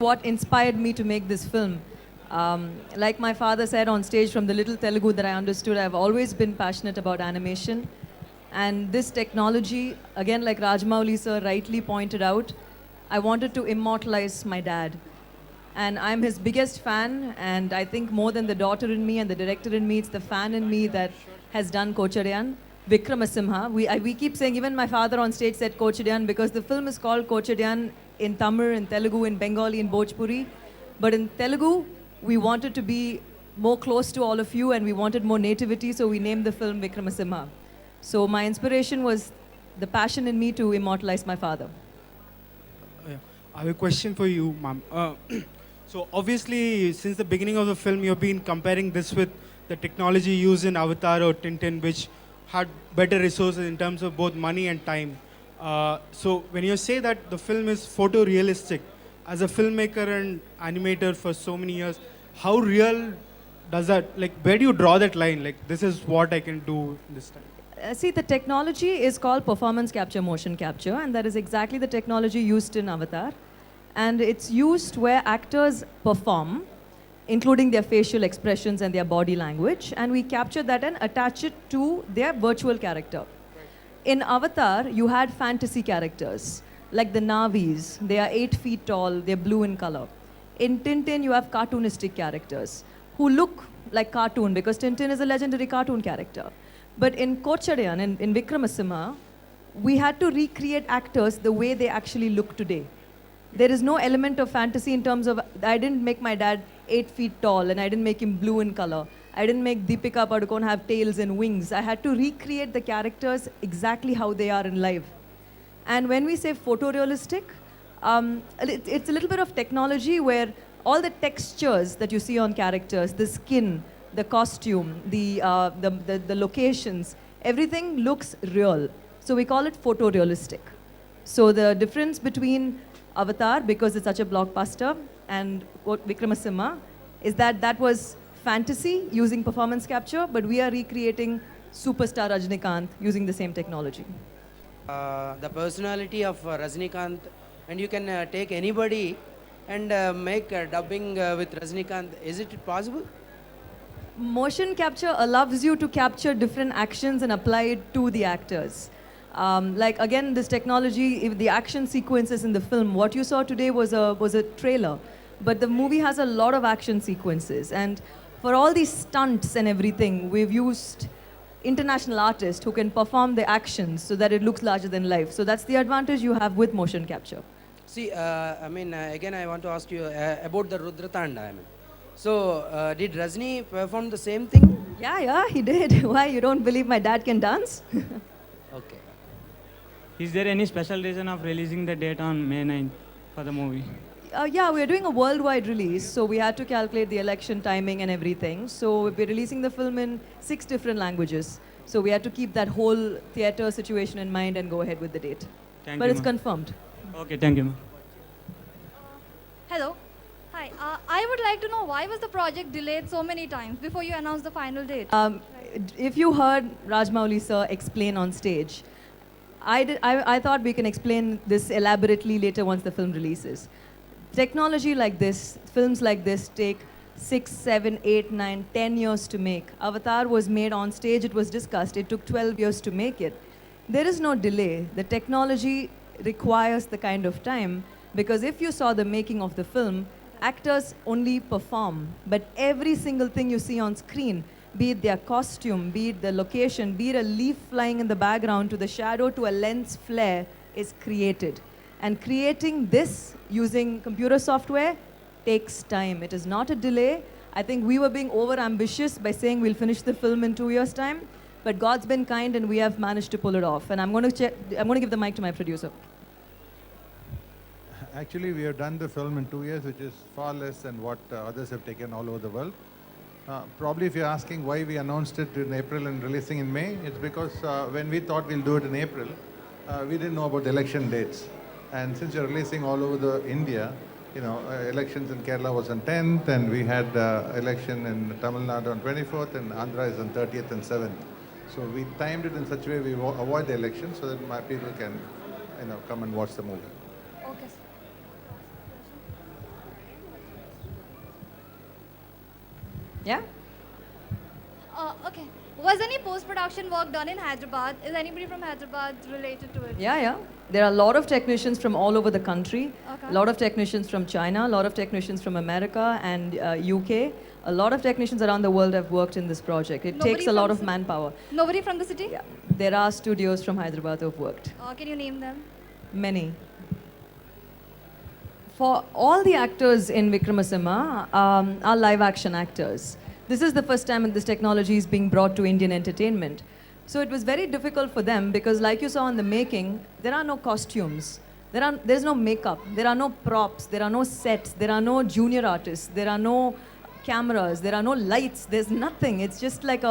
What inspired me to make this film? Like my father said on stage, from the little Telugu that I understood, I've always been passionate about animation. And this technology, again, like Rajmouli sir rightly pointed out, I wanted to immortalize my dad. And I'm his biggest fan, and I think more than the daughter in me and the director in me, it's the fan in me that has done Kochariyan. Vikrama Simha. We keep saying, even my father on stage said Kochariyan because the film is called Kochariyan in Tamil, in Telugu, in Bengali, in Bhojpuri. But in Telugu, we wanted to be more close to all of you and we wanted more nativity, so we named the film Vikrama Simha. So my inspiration was the passion in me to immortalize my father. I have a question for you, ma'am. So obviously, since the beginning of the film, you've been comparing this with the technology used in Avatar or Tintin, which had better resources in terms of both money and time. So when you say that the film is photorealistic, as a filmmaker and animator for so many years, how real does that, like, where do you draw that line? Like, this is what I can do this time. See, the technology is called performance capture, motion capture, and that is exactly the technology used in Avatar. And it's used where actors perform, including their facial expressions and their body language, and we capture that and attach it to their virtual character. In Avatar, you had fantasy characters, like the Navis. They are 8 feet tall, they're blue in color. In Tintin, you have cartoonistic characters who look like cartoon because Tintin is a legendary cartoon character. But in Kochariyan, in Vikrama Simha, we had to recreate actors the way they actually look today. There is no element of fantasy in terms of, I didn't make my dad 8 feet tall and I didn't make him blue in color. I didn't make Deepika Padukone have tails and wings. I had to recreate the characters exactly how they are in life. And when we say photorealistic, it's a little bit of technology where all the textures that you see on characters, the skin, the costume, the locations, everything looks real. So we call it photorealistic. So the difference between Avatar, because it's such a blockbuster, and Vikrama Simha, is that was fantasy using performance capture, but we are recreating superstar Rajinikanth using the same technology. The personality of Rajinikanth, and you can take anybody and make dubbing with Rajinikanth. Is it possible? Motion capture allows you to capture different actions and apply it to the actors. Like again, this technology, if the action sequences in the film, what you saw today was a trailer, but the movie has a lot of action sequences, and for all these stunts and everything, we've used international artists who can perform the actions so that it looks larger than life. So that's the advantage you have with motion capture. See, again, I want to ask you about the Rudratanda. So, did Rajni perform the same thing? Yeah, he did. Why, you don't believe my dad can dance? Okay. Is there any special reason of releasing the date on May 9th for the movie? Yeah, we're doing a worldwide release, so we had to calculate the election timing and everything. So we're releasing the film in 6 different languages. So we had to keep that whole theatre situation in mind and go ahead with the date. Thank But you, it's ma'am. confirmed. Okay, thank you, ma'am. Hello. Hi. I would like to know why was the project delayed so many times before you announced the final date? If you heard Rajmouli sir explain on stage, I thought we can explain this elaborately later once the film releases. Technology like this, films like this take 6, 7, 8, 9, 10 years to make. Avatar was made on stage, it was discussed, it took 12 years to make it. There is no delay. The technology requires the kind of time, because if you saw the making of the film, actors only perform, but every single thing you see on screen, be it their costume, be it the location, be it a leaf flying in the background to the shadow to a lens flare, is created. And creating this using computer software takes time. It is not a delay. I think we were being over-ambitious by saying we'll finish the film in 2 years' time, but God's been kind and we have managed to pull it off. And I'm going to give the mic to my producer. Actually, we have done the film in 2 years, which is far less than what others have taken all over the world. Probably if you're asking why we announced it in April and releasing in May, it's because when we thought we'll do it in April, we didn't know about the election dates. And since you're releasing all over India, elections in Kerala was on 10th, and we had election in Tamil Nadu on 24th, and Andhra is on 30th and 7th. So we timed it in such a way we avoid the election so that my people can, come and watch the movie. Okay. Yeah? Okay. Was any post-production work done in Hyderabad? Is anybody from Hyderabad related to it? Yeah. There are a lot of technicians from all over the country. Okay. A lot of technicians from China, a lot of technicians from America and UK. A lot of technicians around the world have worked in this project. It Nobody takes a lot from of manpower. Nobody from the city? Yeah. There are studios from Hyderabad who have worked. Can you name them? Many. For all the actors in Vikrama Simha are live action actors. This is the first time that this technology is being brought to Indian entertainment. So it was very difficult for them because, like you saw in the making, there are no costumes. There's no makeup. There are no props. There are no sets. There are no junior artists. There are no cameras. There are no lights. There's nothing. It's just like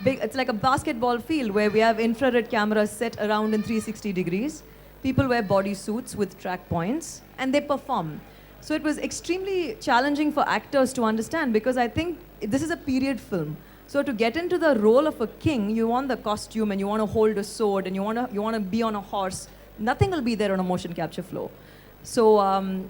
it's like a basketball field where we have infrared cameras set around in 360 degrees. People wear body suits with track points and they perform. So it was extremely challenging for actors to understand because I think this is a period film. So to get into the role of a king, you want the costume and you want to hold a sword and you want to be on a horse. Nothing will be there on a motion capture floor. So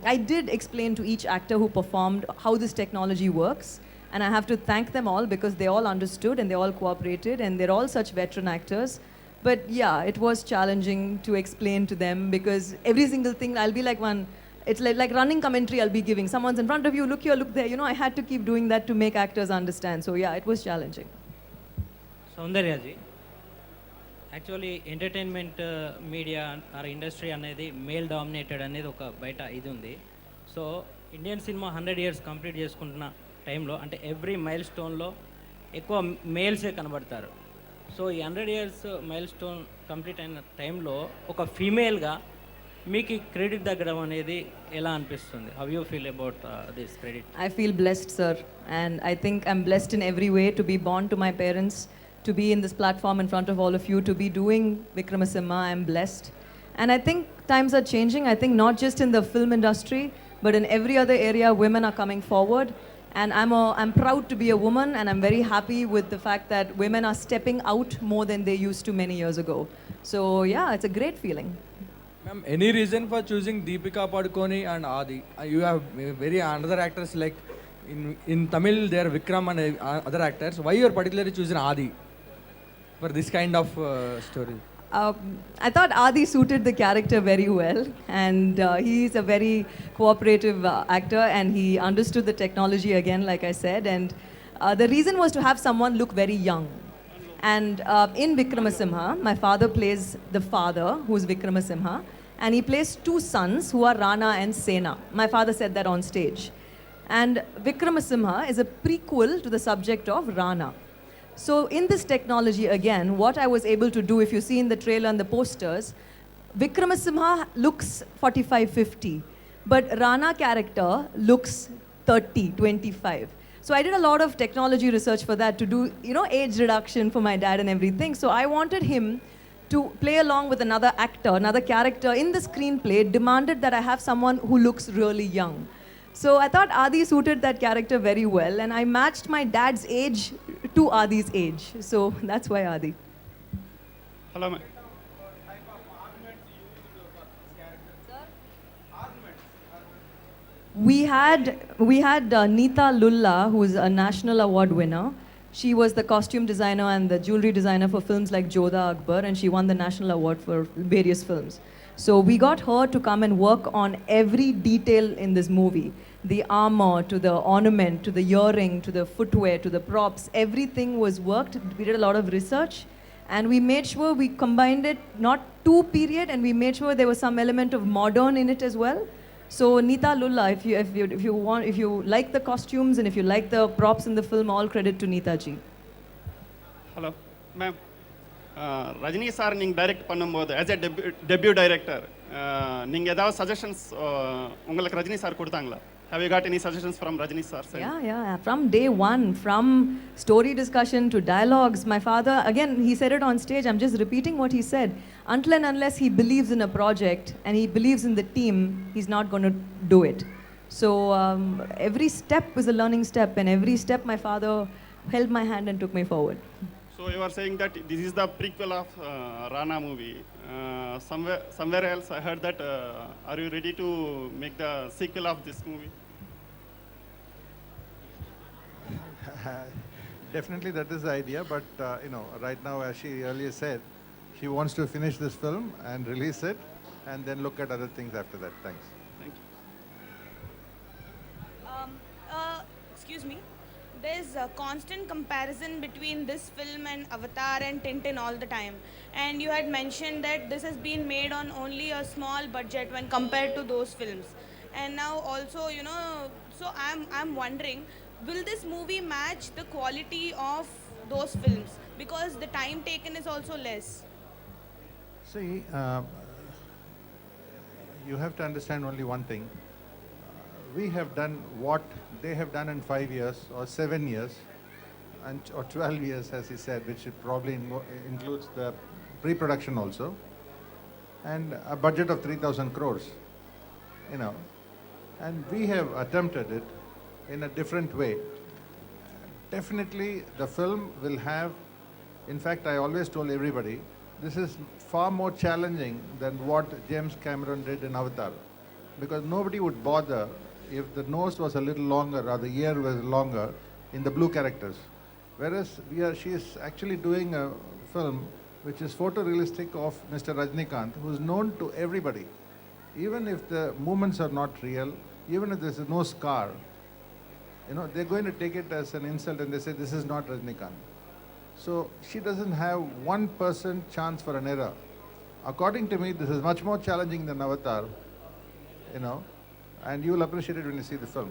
I did explain to each actor who performed how this technology works. And I have to thank them all because they all understood and they all cooperated and they're all such veteran actors. But yeah, it was challenging to explain to them because every single thing, I'll be like it's like running commentary I'll be giving. Someone's in front of you, look here, look there. I had to keep doing that to make actors understand. So yeah, it was challenging. Saundaryaji, actually entertainment media or industry అనేది male dominated అనేది ఒక బయట ఇది ఉంది. So Indian cinema 100 years complete చేసుకుంటున్న టైంలో అంటే every mile స్టోన్లో ఎక్కువ మేల్సే కనబడతారు. సో ఈ 100 years మైల్ స్టోన్ కంప్లీట్ అయిన టైంలో ఒక ఫీమేల్గా మీకు క్రెడిట్ తగ్గడం అనేది ఎలా అనిపిస్తుంది? How you feel about this credit? I feel blessed, sir. And I think I'm blessed in every way to be born to my parents, to be in this platform in front of all of you, to be doing Vikrama Simha. I'm blessed. And I think times are changing. I think not just in the film industry, but in every other area, women are coming forward. And I'm proud to be a woman, and I'm very happy with the fact that women are stepping out more than they used to many years ago. So yeah, it's a great feeling. Ma'am, any reason for choosing Deepika Padukone and Adi? You have very another actors like in Tamil there Vikram and other actors. Why you are particularly choosing Adi for this kind of story? I thought Adi suited the character very well, and he's a very cooperative actor, and he understood the technology again, like I said. And the reason was to have someone look very young. And in Vikrama Simha, my father plays the father, who's Vikrama Simha, and he plays two sons who are Rana and Sena. My father said that on stage. And Vikrama Simha is a prequel to the subject of Rana. So in this technology again, what I was able to do, if you see in the trailer and the posters, Vikrama Simha looks 45-50, but Rana character looks 30-25. So I did a lot of technology research for that to do, age reduction for my dad and everything. So I wanted him to play along with another actor, another character in the screenplay, demanded that I have someone who looks really young. So I thought Adi suited that character very well, and I matched my dad's age to Adi's age. So that's why Adi. Hello, ma'am. We had Neeta Lulla, who is a national award winner. She was the costume designer and the jewelry designer for films like Jodha Akbar, and she won the national award for various films. So we got her to come and work on every detail in this movie. The armor, to the ornament, to the earring, to the footwear, to the props, everything was worked. We did a lot of research, and we made sure we combined it not too period, and we made sure there was some element of modern in it as well. So Neeta Lulla, if you like the costumes and if you like the props in the film, all credit to Neeta ji. Hello ma'am, Rajini sir நீங்கள் direct பண்ணும்போது as a debut director நீங்கள் ஏதாவது suggestions உங்களுக்கு Rajini sir கொடுத்தாங்களா? Have you got any suggestions from Rajini sir? Yeah. From day one, from story discussion to dialogues, my father, again, he said it on stage, I'm just repeating what he said. Until and unless he believes in a project and he believes in the team, he's not going to do it. So every step was a learning step, and every step my father held my hand and took me forward. So you are saying that this is the prequel of Rana movie. Somewhere else I heard that are you ready to make the sequel of this movie? Definitely that is the idea, but right now, as she earlier said, she wants to finish this film and release it, and then look at other things after that. Thanks. Thank you. Excuse me. There's a constant comparison between this film and Avatar and Tintin all the time. And you had mentioned that this has been made on only a small budget when compared to those films. And now also, so I'm wondering, will this movie match the quality of those films? Because the time taken is also less. See, you have to understand only one thing. We have done what they have done in 5 years or 7 years, or 12 years, as he said, which probably includes the pre-production also, and a budget of 3,000 crores, and we have attempted it in a different way. Definitely, the film will have, in fact, I always told everybody, this is far more challenging than what James Cameron did in Avatar, because nobody would bother if the nose was a little longer or the ear was longer in the blue characters. Whereas she is actually doing a film which is photorealistic of Mr. Rajinikanth, who is known to everybody. Even if the movements are not real, even if there's no scar, they're going to take it as an insult and they say, this is not Rajinikanth. So she doesn't have 1% chance for an error. According to me, this is much more challenging than Avatar, and you will appreciate it when you see the film.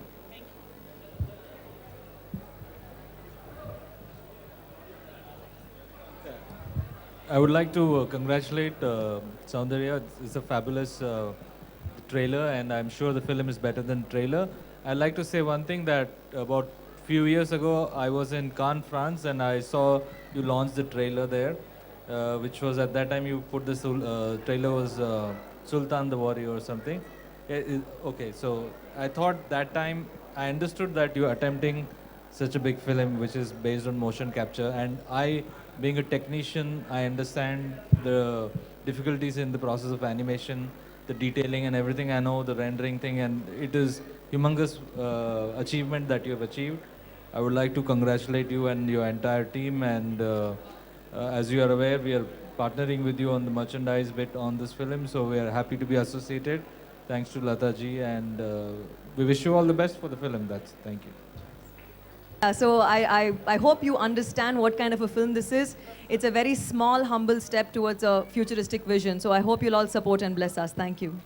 I would like to congratulate Soundarya. It's a fabulous trailer, and I'm sure the film is better than trailer. I'd like to say one thing, that about few years ago, I was in Cannes, France, and I saw you launch the trailer there, which was at that time you put the trailer was Sultan the Warrior or something. Okay, so I thought that time, I understood that you're attempting such a big film which is based on motion capture, and I, being a technician, I understand the difficulties in the process of animation, the detailing and everything. I know the rendering thing, and it is humongous achievement that you have achieved. I would like to congratulate you and your entire team, and as you are aware, we are partnering with you on the merchandise bit on this film, so we are happy to be associated. Thanks to Lata ji, and we wish you all the best for the film. Thank you. So I hope you understand what kind of a film this is. It's a very small, humble step towards a futuristic vision. So I hope you'll all support and bless us. Thank you.